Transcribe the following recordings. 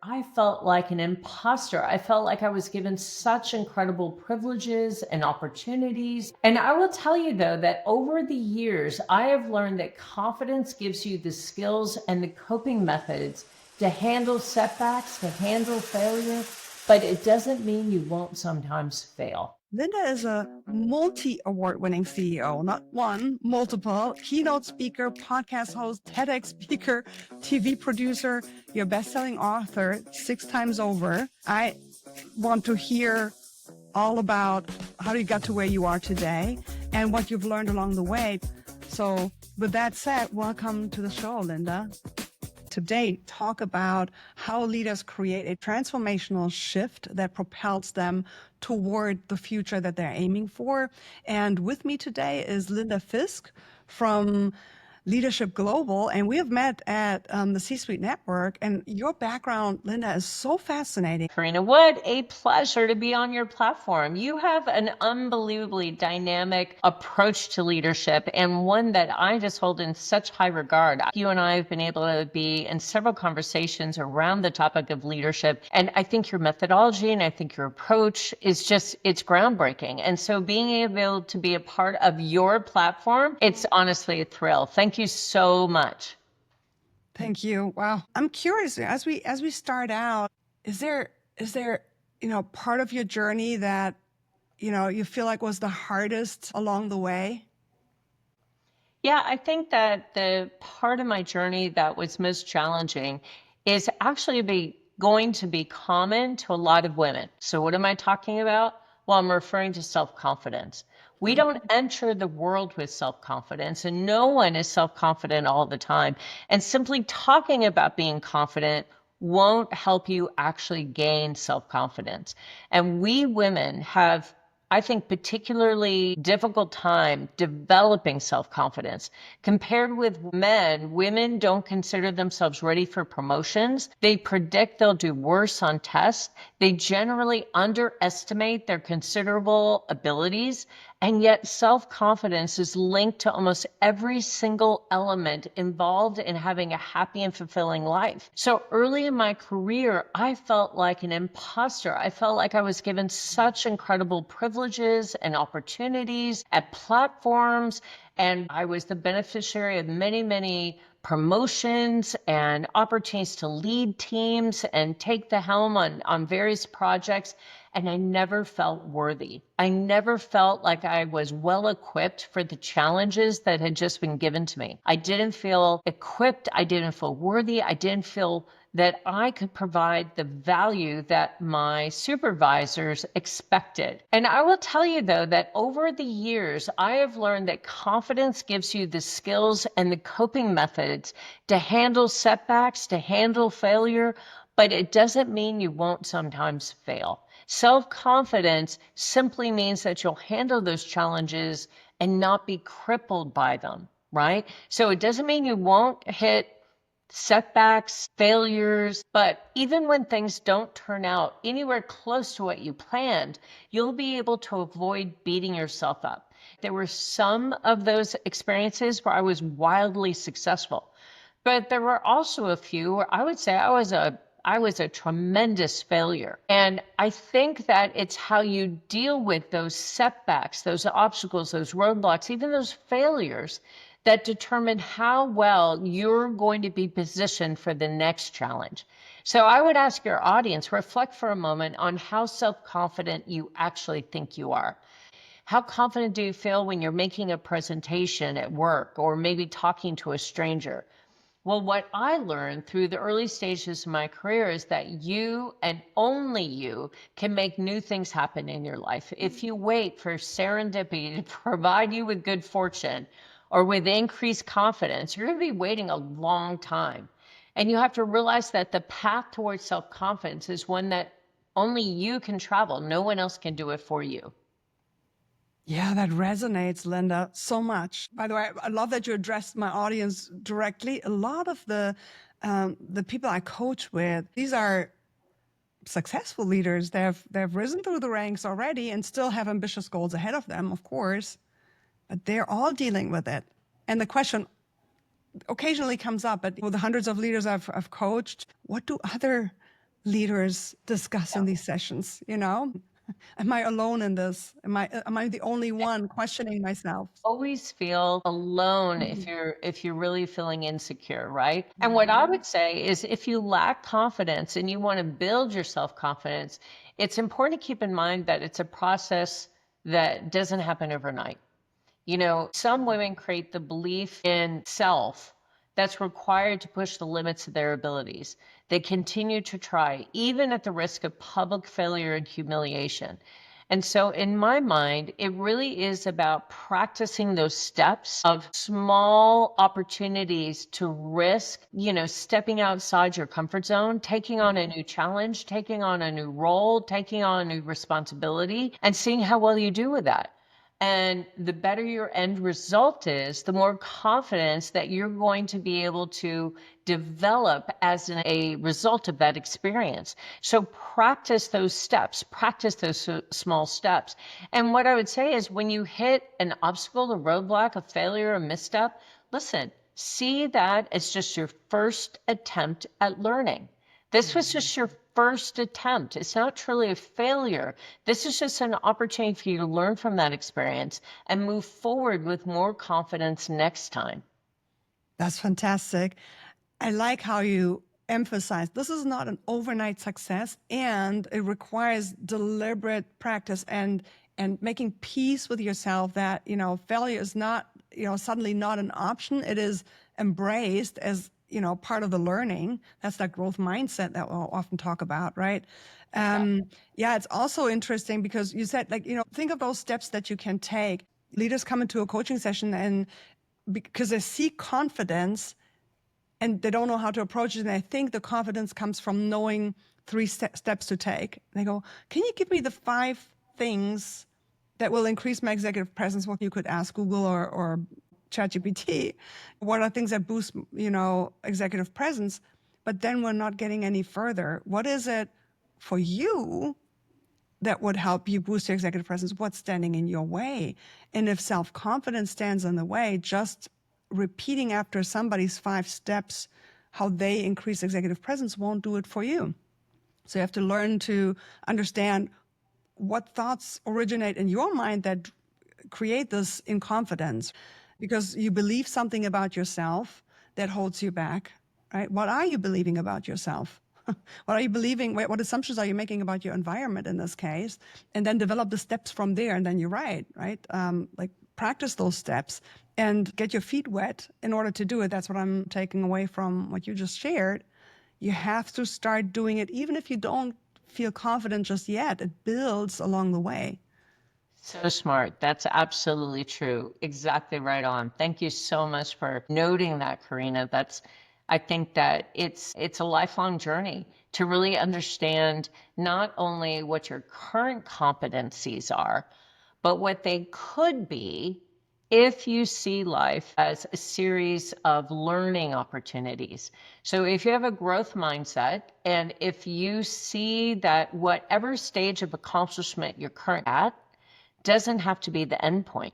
I felt like an imposter. I felt like I was given such incredible privileges and opportunities. And I will tell you, though, that over the years, I have learned that confidence gives you the skills and the coping methods to handle setbacks, to handle failure, but it doesn't mean you won't sometimes fail. Linda is a multi-award-winning CEO, not one, multiple, keynote speaker, podcast host, TEDx speaker, TV producer, your best-selling author 6 times over. I want to hear all about how you got to where you are today and what you've learned along the way. So with that said, welcome to the show, Linda. Today, talk about how leaders create a transformational shift that propels them toward the future that they're aiming for. And with me today is Linda Fisk from Leadership Global, and we have met at the C-Suite Network. And your background, Linda, is so fascinating. Karina, what a pleasure to be on your platform. You have an unbelievably dynamic approach to leadership and one that I just hold in such high regard. You and I have been able to be in several conversations around the topic of leadership, and I think your methodology and I think your approach is it's groundbreaking. And so being able to be a part of your platform, it's honestly a thrill. Thank you so much. Thank you. Wow. I'm curious, as we start out, is there part of your journey that you feel like was the hardest along the way? Yeah, I think that the part of my journey that was most challenging is actually going to be common to a lot of women. So what am I talking about? Well, I'm referring to self-confidence. We don't enter the world with self-confidence, and no one is self-confident all the time. And simply talking about being confident won't help you actually gain self-confidence. And we women have, I think, particularly difficult time developing self-confidence. Compared with men, women don't consider themselves ready for promotions. They predict they'll do worse on tests. They generally underestimate their considerable abilities. And yet self-confidence is linked to almost every single element involved in having a happy and fulfilling life. So early in my career, I felt like an imposter. I felt like I was given such incredible privileges and opportunities at platforms, and I was the beneficiary of many, many promotions and opportunities to lead teams and take the helm on various projects. And I never felt worthy. I never felt like I was well equipped for the challenges that had just been given to me. I didn't feel equipped. I didn't feel worthy. I didn't feel that I could provide the value that my supervisors expected. And I will tell you, though, that over the years, I have learned that confidence gives you the skills and the coping methods to handle setbacks, to handle failure, but it doesn't mean you won't sometimes fail. Self-confidence simply means that you'll handle those challenges and not be crippled by them, right? So it doesn't mean you won't hit setbacks, failures, but even when things don't turn out anywhere close to what you planned, you'll be able to avoid beating yourself up. There were some of those experiences where I was wildly successful, but there were also a few where I would say I was a tremendous failure. And I think that it's how you deal with those setbacks, those obstacles, those roadblocks, even those failures that determine how well you're going to be positioned for the next challenge. So I would ask your audience, reflect for a moment on how self-confident you actually think you are. How confident do you feel when you're making a presentation at work or maybe talking to a stranger? Well, what I learned through the early stages of my career is that you and only you can make new things happen in your life. If you wait for serendipity to provide you with good fortune or with increased confidence, you're going to be waiting a long time. And you have to realize that the path towards self-confidence is one that only you can travel. No one else can do it for you. Yeah, that resonates, Linda, so much. By the way, I love that you addressed my audience directly. A lot of the people I coach with, these are successful leaders. They've risen through the ranks already and still have ambitious goals ahead of them, of course, but they're all dealing with it. And the question occasionally comes up, but with the hundreds of leaders I've coached, what do other leaders discuss in these sessions? Am I alone in this? Am I the only one questioning myself? Always feel alone Mhm. if you're really feeling insecure, right? And what I would say is if you lack confidence and you want to build your self-confidence, it's important to keep in mind that it's a process that doesn't happen overnight. Some women create the belief in self that's required to push the limits of their abilities. They continue to try, even at the risk of public failure and humiliation. And so, in my mind, it really is about practicing those steps of small opportunities to risk, stepping outside your comfort zone, taking on a new challenge, taking on a new role, taking on a new responsibility, and seeing how well you do with that. And the better your end result is, the more confidence that you're going to be able to develop as a result of that experience. So practice those steps, practice those small steps. And what I would say is when you hit an obstacle, a roadblock, a failure, a misstep, listen, see that as just your first attempt at learning. This was just your first attempt. It's not truly a failure. This is just an opportunity for you to learn from that experience and move forward with more confidence next time. That's fantastic. I like how you emphasize this is not an overnight success, and it requires deliberate practice and making peace with yourself that failure is not suddenly not an option. It is embraced as part of the learning. That's that growth mindset that we'll often talk about, right? Yeah, it's also interesting because you said, think of those steps that you can take. Leaders come into a coaching session and because they seek confidence and they don't know how to approach it. And I think the confidence comes from knowing three steps to take. And they go, can you give me the 5 things that will increase my executive presence? What you could ask Google or ChatGPT. What are things that boost, executive presence? But then we're not getting any further. What is it for you that would help you boost your executive presence? What's standing in your way? And if self-confidence stands in the way, just repeating after somebody's 5 steps how they increase executive presence won't do it for you. So you have to learn to understand what thoughts originate in your mind that create this inconfidence, because you believe something about yourself that holds you back, right? What are you believing about yourself? What are you believing? What assumptions are you making about your environment in this case? And then develop the steps from there. And then you're right? Like practice those steps and get your feet wet in order to do it. That's what I'm taking away from what you just shared. You have to start doing it, even if you don't feel confident just yet. It builds along the way. So smart. That's absolutely true. Exactly right on. Thank you so much for noting that, Karina. I think that it's a lifelong journey to really understand not only what your current competencies are, but what they could be if you see life as a series of learning opportunities. So if you have a growth mindset, and if you see that whatever stage of accomplishment you're currently at doesn't have to be the end point.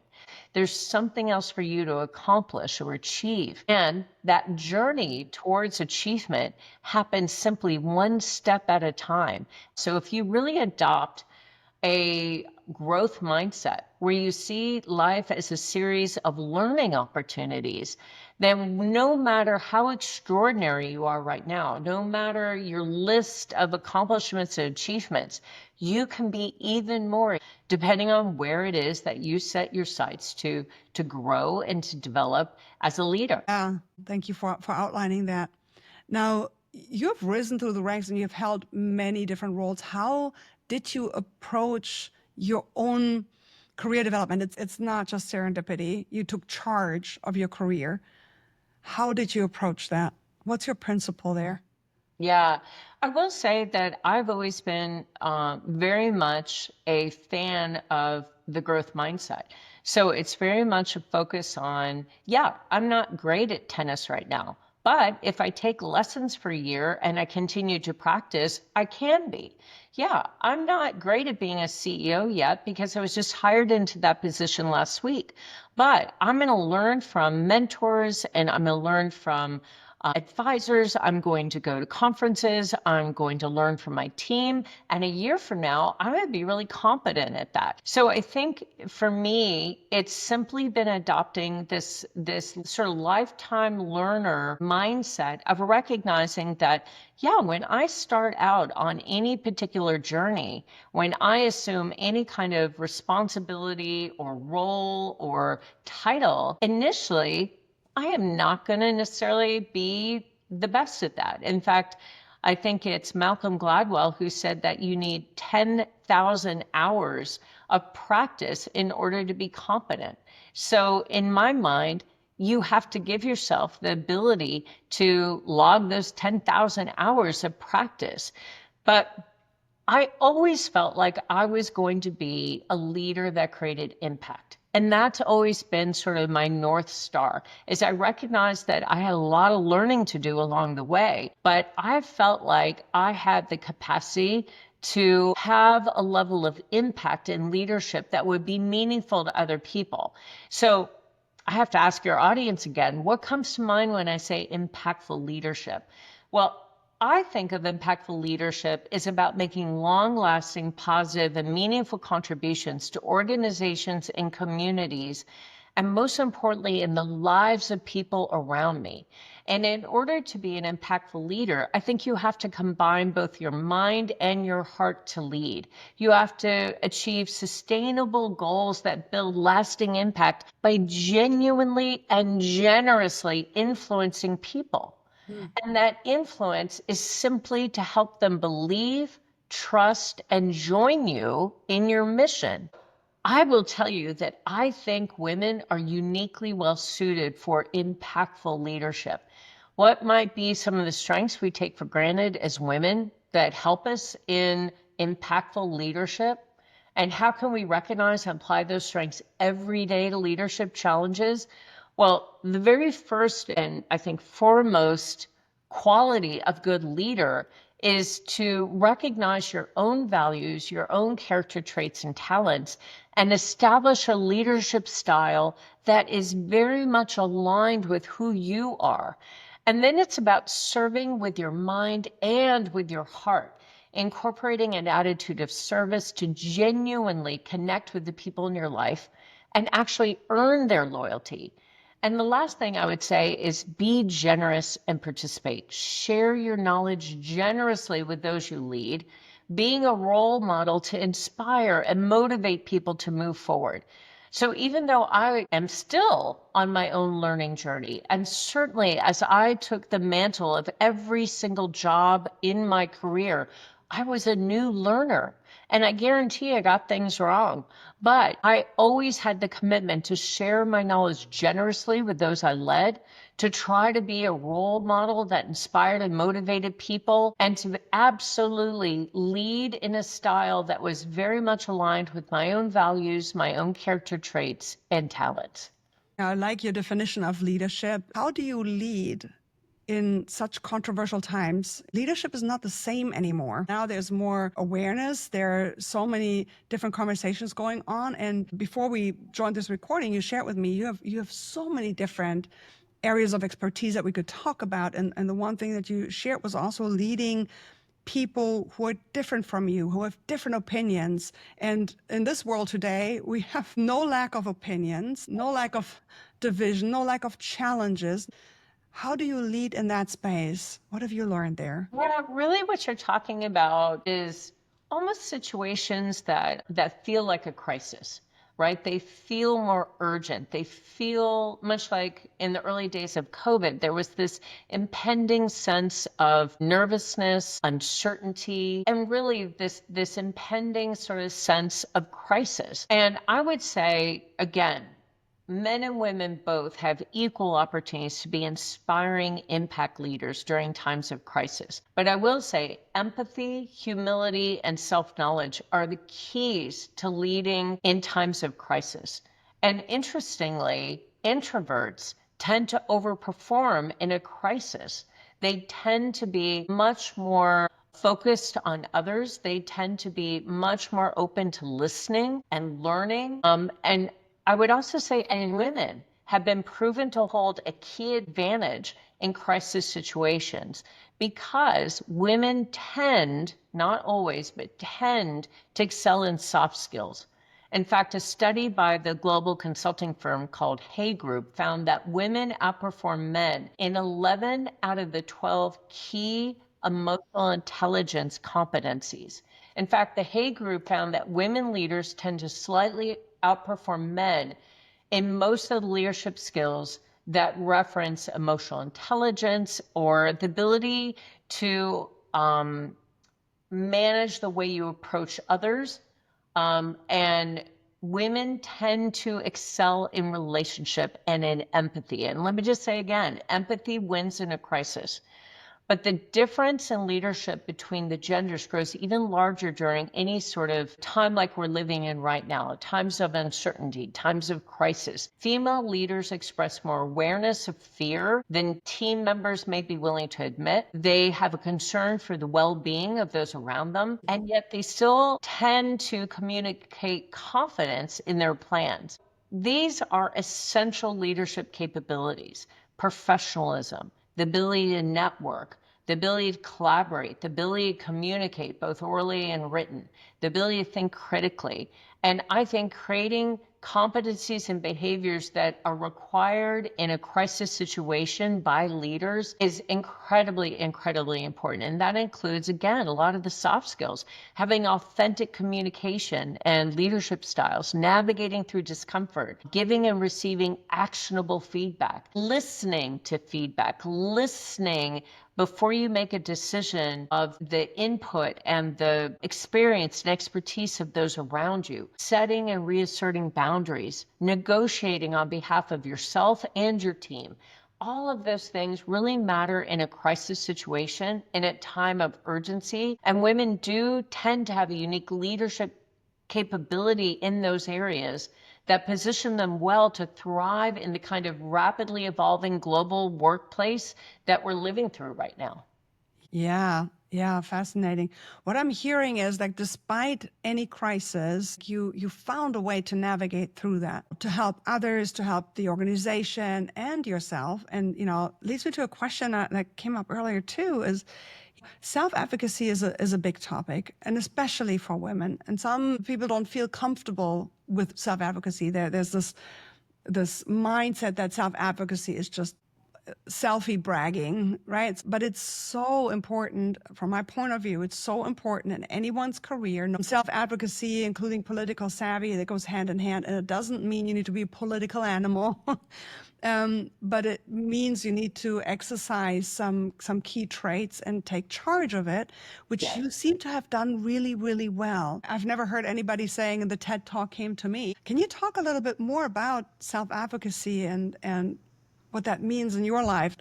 There's something else for you to accomplish or achieve. And that journey towards achievement happens simply one step at a time. So if you really adopt a growth mindset where you see life as a series of learning opportunities, then no matter how extraordinary you are right now, no matter your list of accomplishments and achievements, you can be even more depending on where it is that you set your sights to grow and to develop as a leader. Yeah, thank you for outlining that. Now, you've risen through the ranks and you've held many different roles. How did you approach your own career development? It's not just serendipity. You took charge of your career. How did you approach that? What's your principle there? Yeah, I will say that I've always been very much a fan of the growth mindset. So it's very much a focus on, yeah, I'm not great at tennis right now, but if I take lessons for a year and I continue to practice, I can be. Yeah, I'm not great at being a CEO yet because I was just hired into that position last week, but I'm going to learn from mentors and I'm going to learn from advisors. I'm going to go to conferences. I'm going to learn from my team. And a year from now, I'm going to be really competent at that. So I think for me, it's simply been adopting this sort of lifetime learner mindset of recognizing that, yeah, when I start out on any particular journey, when I assume any kind of responsibility or role or title, initially, I am not going to necessarily be the best at that. In fact, I think it's Malcolm Gladwell who said that you need 10,000 hours of practice in order to be competent. So in my mind, you have to give yourself the ability to log those 10,000 hours of practice. But I always felt like I was going to be a leader that created impact. And that's always been sort of my North Star, is I recognized that I had a lot of learning to do along the way, but I felt like I had the capacity to have a level of impact and leadership that would be meaningful to other people. So I have to ask your audience again, what comes to mind when I say impactful leadership? Well, I think of impactful leadership is about making long-lasting, positive, and meaningful contributions to organizations and communities, and most importantly, in the lives of people around me. And in order to be an impactful leader, I think you have to combine both your mind and your heart to lead. You have to achieve sustainable goals that build lasting impact by genuinely and generously influencing people. And that influence is simply to help them believe, trust, and join you in your mission. I will tell you that I think women are uniquely well suited for impactful leadership. What might be some of the strengths we take for granted as women that help us in impactful leadership? And how can we recognize and apply those strengths every day to leadership challenges? Well, the very first and I think foremost quality of good leader is to recognize your own values, your own character traits and talents, and establish a leadership style that is very much aligned with who you are. And then it's about serving with your mind and with your heart, incorporating an attitude of service to genuinely connect with the people in your life and actually earn their loyalty. And the last thing I would say is be generous and participate. Share your knowledge generously with those you lead, being a role model to inspire and motivate people to move forward. So even though I am still on my own learning journey, and certainly as I took the mantle of every single job in my career, I was a new learner. And I guarantee I got things wrong. But I always had the commitment to share my knowledge generously with those I led, to try to be a role model that inspired and motivated people, and to absolutely lead in a style that was very much aligned with my own values, my own character traits, and talents. I like your definition of leadership. How do you lead in such controversial times? Leadership is not the same anymore. Now there's more awareness. There are so many different conversations going on. And before we joined this recording, you shared with me, you have so many different areas of expertise that we could talk about. And the one thing that you shared was also leading people who are different from you, who have different opinions. And in this world today, we have no lack of opinions, no lack of division, no lack of challenges. How do you lead in that space? What have you learned there? Yeah, really what you're talking about is almost situations that feel like a crisis, right? They feel more urgent. They feel much like in the early days of COVID, there was this impending sense of nervousness, uncertainty, and really this impending sort of sense of crisis. And I would say, again, men and women both have equal opportunities to be inspiring impact leaders during times of crisis. But I will say empathy, humility, and self-knowledge are the keys to leading in times of crisis. And interestingly, introverts tend to overperform in a crisis. They tend to be much more focused on others. They tend to be much more open to listening and learning. And I would also say, and women have been proven to hold a key advantage in crisis situations because women tend, not always, but tend to excel in soft skills. In fact, a study by the global consulting firm called Hay Group found that women outperform men in 11 out of the 12 key emotional intelligence competencies. In fact, the Hay Group found that women leaders tend to slightly outperform men in most of the leadership skills that reference emotional intelligence or the ability to manage the way you approach others. And women tend to excel in relationship and in empathy. And let me just say again, empathy wins in a crisis. But the difference in leadership between the genders grows even larger during any sort of time like we're living in right now, times of uncertainty, times of crisis. Female leaders express more awareness of fear than team members may be willing to admit. They have a concern for the well-being of those around them, and yet they still tend to communicate confidence in their plans. These are essential leadership capabilities: professionalism, the ability to network, the ability to collaborate, the ability to communicate both orally and written, the ability to think critically. And I think creating competencies and behaviors that are required in a crisis situation by leaders is incredibly, incredibly important. And that includes, again, a lot of the soft skills, having authentic communication and leadership styles, navigating through discomfort, giving and receiving actionable feedback, listening to feedback, listening before you make a decision of the input and the experience and expertise of those around you, setting and reasserting boundaries, negotiating on behalf of yourself and your team. All of those things really matter in a crisis situation, in a time of urgency, and women do tend to have a unique leadership capability in those areas that position them well to thrive in the kind of rapidly evolving global workplace that we're living through right now. Yeah, yeah, fascinating. What I'm hearing is that despite any crisis, you found a way to navigate through that, to help others, to help the organization and yourself. And, leads me to a question that came up earlier too, is self-advocacy is a big topic, and especially for women. And some people don't feel comfortable with self-advocacy. There's this mindset that self-advocacy is just selfie bragging, right? But it's so important from my point of view. It's so important in anyone's career. Self-advocacy, including political savvy, that goes hand in hand. And it doesn't mean you need to be a political animal, but it means you need to exercise some key traits and take charge of it, which you seem to have done really, really well. I've never heard anybody saying, and the TED Talk came to me. Can you talk a little bit more about self-advocacy and what that means in your life?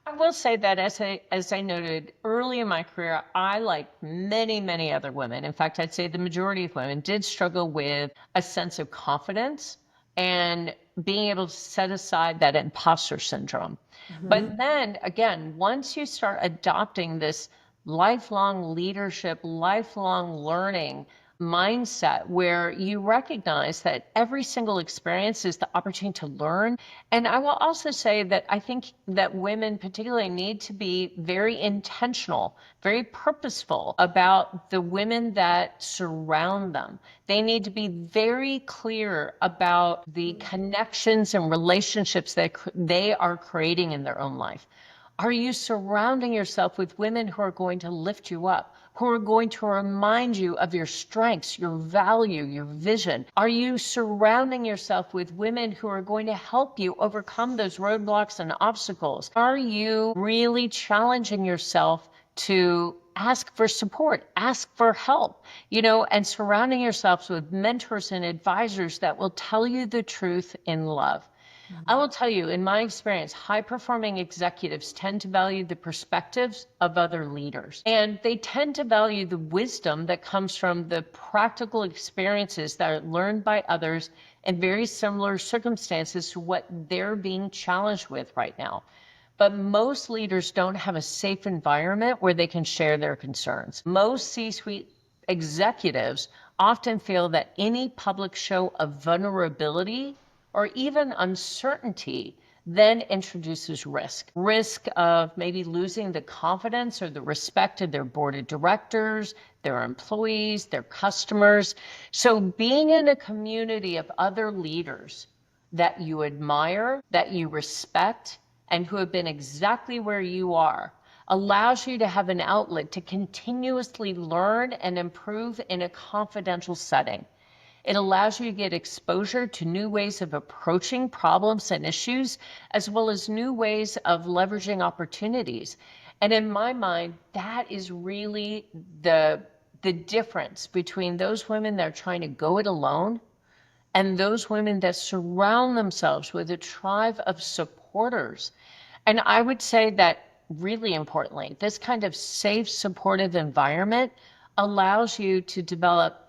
I will say that as I noted early in my career, I, like many, many other women, in fact, I'd say the majority of women, did struggle with a sense of confidence and being able to set aside that imposter syndrome. But then again, once you start adopting this lifelong leadership, lifelong learning mindset where you recognize that every single experience is the opportunity to learn. And I will also say that I think that women particularly need to be very intentional, very purposeful about the women that surround them. They need to be very clear about the connections and relationships that they are creating in their own life. Are you surrounding yourself with women who are going to lift you up, who are going to remind you of your strengths, your value, your vision? Are you surrounding yourself with women who are going to help you overcome those roadblocks and obstacles? Are you really challenging yourself to ask for support, ask for help, and surrounding yourselves with mentors and advisors that will tell you the truth in love? I will tell you, in my experience, high-performing executives tend to value the perspectives of other leaders. And they tend to value the wisdom that comes from the practical experiences that are learned by others in very similar circumstances to what they're being challenged with right now. But most leaders don't have a safe environment where they can share their concerns. Most C-suite executives often feel that any public show of vulnerability or even uncertainty then introduces risk. Risk of maybe losing the confidence or the respect of their board of directors, their employees, their customers. So being in a community of other leaders that you admire, that you respect, and who have been exactly where you are, allows you to have an outlet to continuously learn and improve in a confidential setting. It allows you to get exposure to new ways of approaching problems and issues, as well as new ways of leveraging opportunities. And in my mind, that is really the difference between those women that are trying to go it alone and those women that surround themselves with a tribe of supporters. And I would say that really importantly, this kind of safe, supportive environment allows you to develop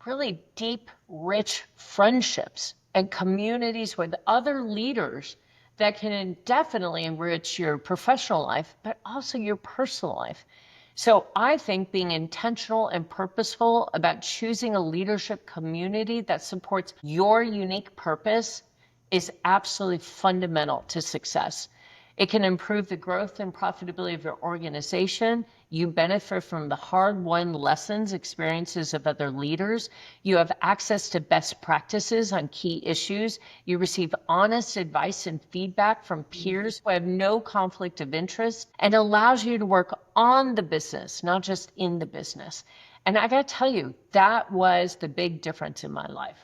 really deep, rich friendships and communities with other leaders that can definitely enrich your professional life, but also your personal life. So I think being intentional and purposeful about choosing a leadership community that supports your unique purpose is absolutely fundamental to success. It can improve the growth and profitability of your organization. You benefit from the hard-won lessons, experiences of other leaders. You have access to best practices on key issues. You receive honest advice and feedback from peers who have no conflict of interest, and allows you to work on the business, not just in the business. And I got to tell you, that was the big difference in my life.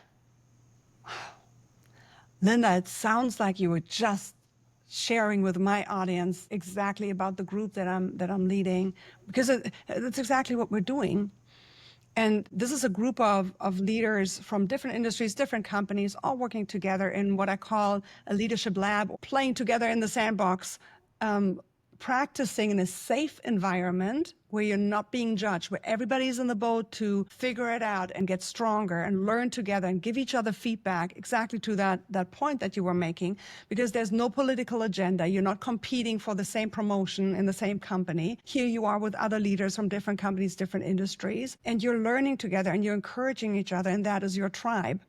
Linda, it sounds like you were just sharing with my audience exactly about the group that I'm leading, because that's exactly what we're doing. And this is a group of leaders from different industries, different companies, all working together in what I call a leadership lab, playing together in the sandbox, practicing in a safe environment where you're not being judged, where everybody's in the boat to figure it out and get stronger and learn together and give each other feedback, exactly to that point that you were making, because there's no political agenda. You're not competing for the same promotion in the same company. Here you are with other leaders from different companies, different industries, and you're learning together and you're encouraging each other, and that is your tribe.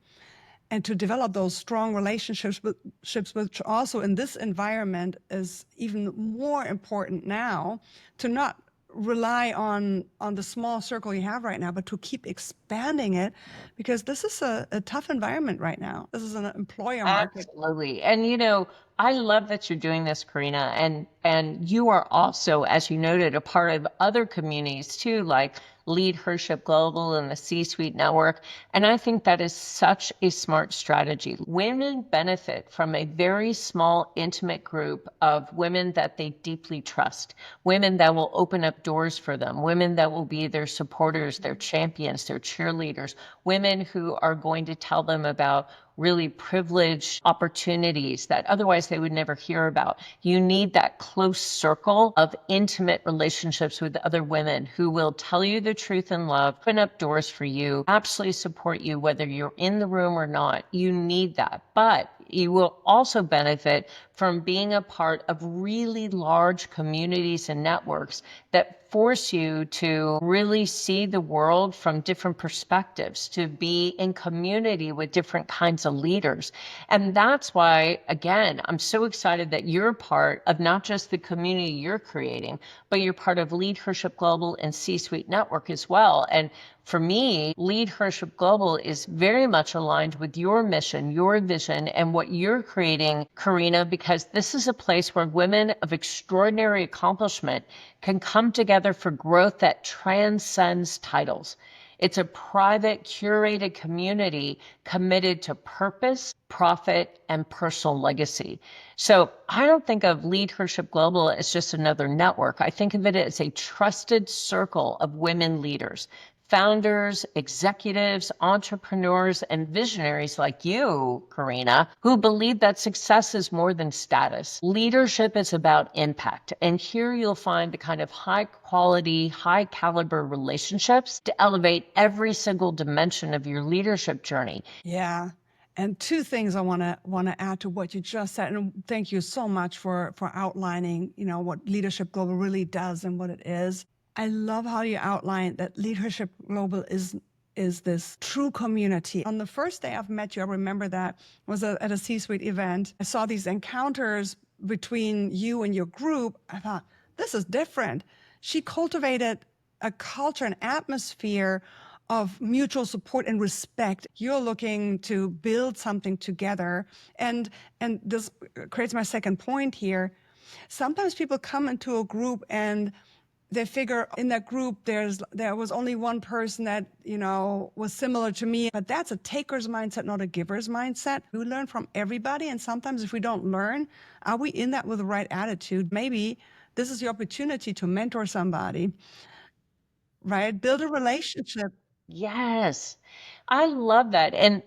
And to develop those strong relationships, which also in this environment is even more important now, to not rely on the small circle you have right now, but to keep expanding it, because this is a tough environment right now. This is an employer market. Absolutely. And I love that you're doing this, Karina. And you are also, as you noted, a part of other communities too, like Leadership Global and the C-Suite Network. And I think that is such a smart strategy. Women benefit from a very small, intimate group of women that they deeply trust, women that will open up doors for them, women that will be their supporters, their champions, their cheerleaders, women who are going to tell them about really privileged opportunities that otherwise they would never hear about. You need that close circle of intimate relationships with other women who will tell you the truth in love, open up doors for you, absolutely support you, whether you're in the room or not. You need that. But you will also benefit from being a part of really large communities and networks that force you to really see the world from different perspectives, to be in community with different kinds of leaders. And that's why, again, I'm so excited that you're part of not just the community you're creating, but you're part of Leadership Global and C-Suite Network as well. And for me, Leadership Global is very much aligned with your mission, your vision, and what you're creating, Karina, because this is a place where women of extraordinary accomplishment can come together for growth that transcends titles. It's a private, curated community committed to purpose, profit, and personal legacy. So I don't think of Leadership Global as just another network. I think of it as a trusted circle of women leaders, founders, executives, entrepreneurs, and visionaries like you, Karina, who believe that success is more than status. Leadership is about impact. And here you'll find the kind of high quality, high caliber relationships to elevate every single dimension of your leadership journey. Yeah. And two things I want to add to what you just said, and thank you so much for outlining, what Leadership Global really does and what it is. I love how you outlined that Leadership Global is is this true community. On the first day I've met you, I remember that was at a C-suite event. I saw these encounters between you and your group. I thought, this is different. She cultivated a culture, an atmosphere of mutual support and respect. You're looking to build something together. And this creates my second point here. Sometimes people come into a group and they figure in that group there was only one person that was similar to me, but that's a taker's mindset, not a giver's mindset. We learn from everybody, and sometimes if we don't learn, are we in that with the right attitude? Maybe this is the opportunity to mentor somebody, right? Build a relationship. Yes, I love that. And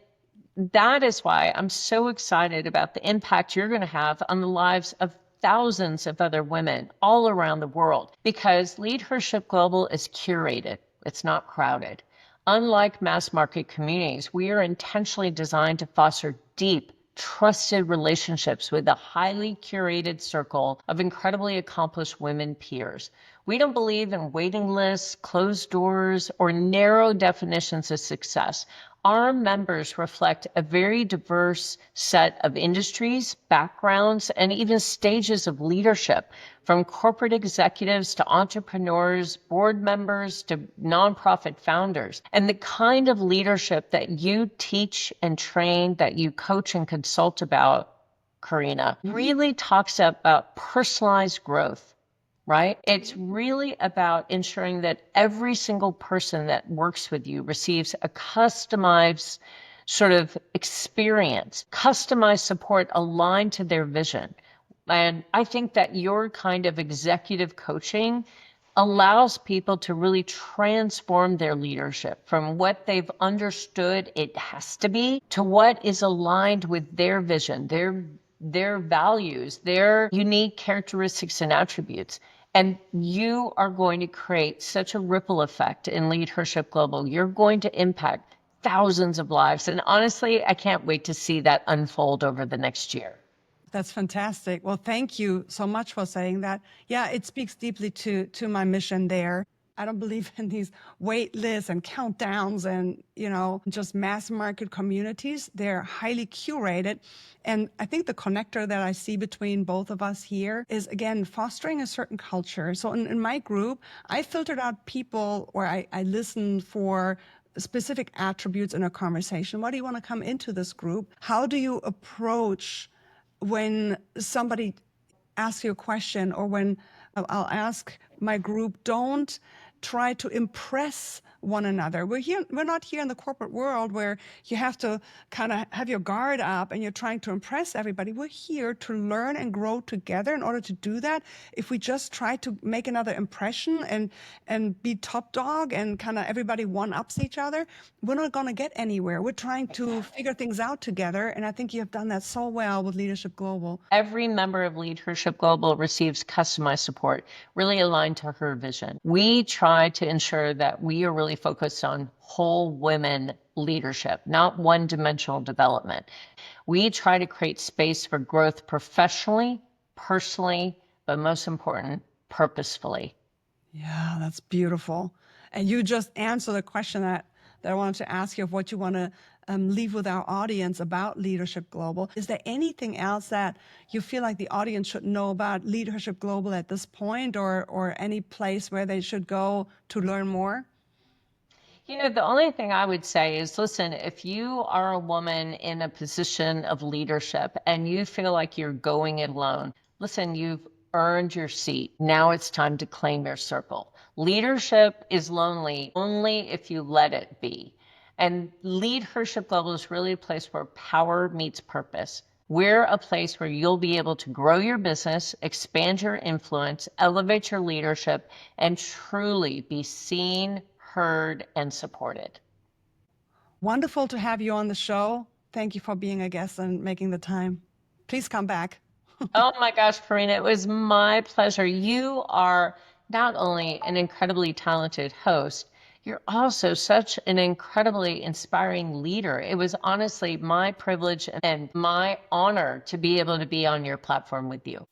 that is why I'm so excited about the impact you're going to have on the lives of thousands of other women all around the world, because Leadership Global is curated. It's not crowded. Unlike mass market communities, we are intentionally designed to foster deep, trusted relationships with a highly curated circle of incredibly accomplished women peers. We don't believe in waiting lists, closed doors, or narrow definitions of success. Our members reflect a very diverse set of industries, backgrounds, and even stages of leadership, from corporate executives to entrepreneurs, board members to nonprofit founders. And the kind of leadership that you teach and train, that you coach and consult about, Karina, really talks about personalized growth. Right? It's really about ensuring that every single person that works with you receives a customized sort of experience, customized support aligned to their vision. And I think that your kind of executive coaching allows people to really transform their leadership from what they've understood it has to be to what is aligned with their vision, their values, their unique characteristics and attributes. And you are going to create such a ripple effect in Leadership Global. You're going to impact thousands of lives. And honestly, I can't wait to see that unfold over the next year. That's fantastic. Well, thank you so much for saying that. Yeah, it speaks deeply to my mission there. I don't believe in these wait lists and countdowns and, just mass market communities. They're highly curated. And I think the connector that I see between both of us here is, again, fostering a certain culture. So in my group, I filtered out people, or I listened for specific attributes in a conversation. Why do you want to come into this group? How do you approach when somebody asks you a question, or when I'll ask my group, don't try to impress one another. We're not here in the corporate world where you have to kind of have your guard up and you're trying to impress everybody. We're here to learn and grow together. In order to do that, if we just try to make another impression and be top dog and kind of everybody one-ups each other, we're not going to get anywhere. We're trying to figure things out together. And I think you have done that so well with Leadership Global. Every member of Leadership Global receives customized support, really aligned to her vision. We try to ensure that we are really focused on whole women leadership, not one-dimensional development. We try to create space for growth professionally, personally, but most important, purposefully. Yeah, that's beautiful. And you just answered the question that I wanted to ask you, of what you want to leave with our audience about Leadership Global. Is there anything else that you feel like the audience should know about Leadership Global at this point, or any place where they should go to learn more? The only thing I would say is, listen, if you are a woman in a position of leadership and you feel like you're going it alone, listen, you've earned your seat. Now it's time to claim your circle. Leadership is lonely only if you let it be. And Leadership Global is really a place where power meets purpose. We're a place where you'll be able to grow your business, expand your influence, elevate your leadership, and truly be seen, heard, and supported. Wonderful to have you on the show. Thank you for being a guest and making the time. Please come back. Oh my gosh, Karina, it was my pleasure. You are not only an incredibly talented host, you're also such an incredibly inspiring leader. It was honestly my privilege and my honor to be able to be on your platform with you.